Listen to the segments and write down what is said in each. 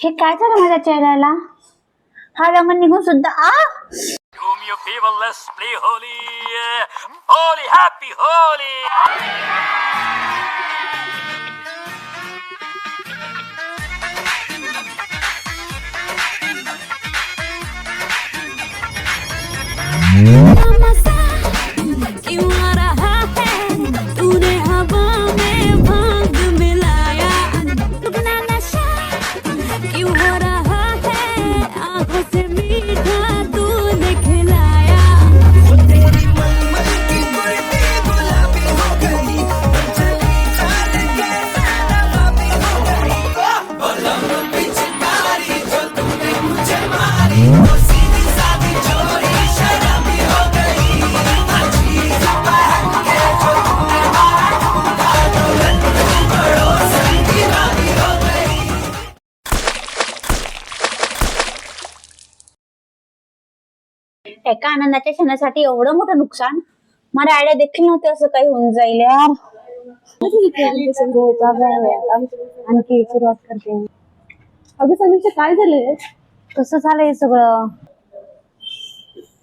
हे काय झालं माझ्या चेहऱ्याला? हा रंग निघून सुद्धा Do me a favor, let's play Holi. Holi, happy Holi. क्यों आ रहा है तूने हवा में भांग मिलाया दुगना नशा क्यों हो रहा है आंखों से मीठा तूने खिलाया तेरी मलमल की कुर्ती गुलाबी हो गई चली चाल के सारा बाबी हो गई बलम पिचकारी जो तूने मुझे मारी वो सीधी सादी चोरी शराबी हो गई एका आनंदाच्या क्षणासाठी एवढं मोठं नुकसान. मला आयडिया देखील नव्हते असं काही होऊन जाईल यार. आणखी सुरुवात करते. अगं समीक्षा काय झालंय? कसं झालं हे सगळं?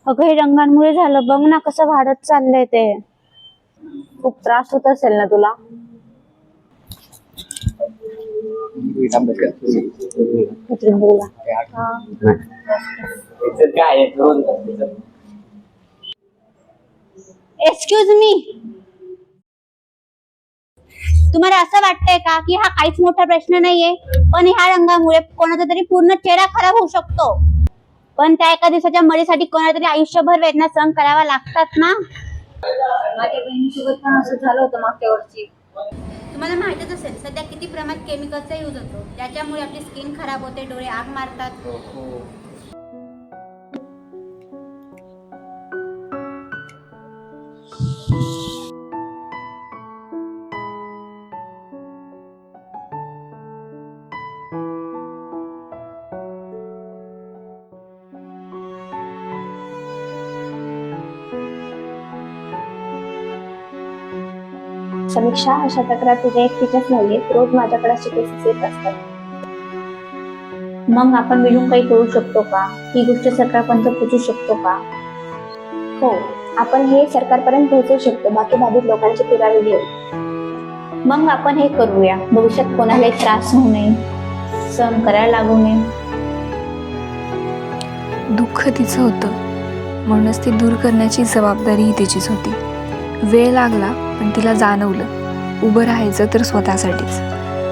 अगं हे रंगांमुळे झालं. बघ ना कसं वाढत चाललंय ते. खूप त्रास होत असेल ना तुला? एक्सक्यूज मी, तुम्हाला असं वाटतंय का की हा काहीच मोठा प्रश्न नाहीये, पण ह्या रंगामुळे कोणाचा तरी पूर्ण चेहरा खराब होऊ शकतो. पण त्या एका दिवसाच्या मरीसाठी कोणाला तरी आयुष्यभर वेदना सहन कराव्या लागतात ना. माझ्या बहिणीसोबत पण असं झालं होतं मागच्या वर्षी. तुम्हाला माहितच असेल सध्या किती प्रमाणात केमिकलचा यूज होतो, ज्याच्यामुळे आपली स्किन खराब होते, डोळे आग मारतात. समीक्षा, अशा तक्रार तुझ्या एकटीच्याच नाहीये, रोज माझ्याकडे असे केसेस येत असतात. मग आपण मिळून काही करू शकतो का? ही गोष्ट सरकारपर्यंत पोहोचू शकतो का? हो, आपण हे सरकारपर्यंत पोहोचवू शकतो. बाकी बाधित लोकांचे पुरावे घेऊ. मग आपण हे करूया. भविष्यात कोणालाही त्रास होऊ नये, सहन करायला लागू नये. दुःख तिचं होतं, म्हणूनच ते दूर करण्याची जबाबदारीही तिचीच होती. वेळ लागला, पण तिला जाणवलं उभं राहायचं तर स्वतःसाठीच.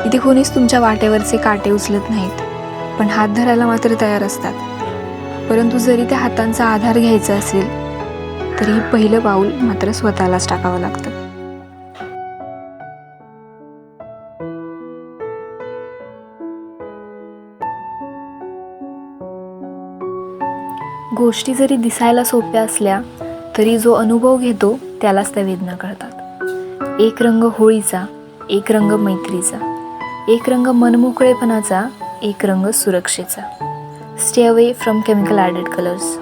इथे कोणीच तुमच्या वाटेवरचे काटे उचलत नाहीत, पण हात धरायला मात्र तयार असतात. परंतु जरी त्या हातांचा आधार घ्यायचा असेल तरी पहिलं पाऊल मात्र स्वतःलाच टाकावं लागतं. गोष्टी जरी दिसायला सोप्या असल्या तरी जो अनुभव घेतो त्यालाच त्या वेदना कळतात. एक रंग होळीचा, एक रंग मैत्रीचा, एक रंग मनमोकळेपणाचा, एक रंग सुरक्षेचा. Stay away from chemical added colours.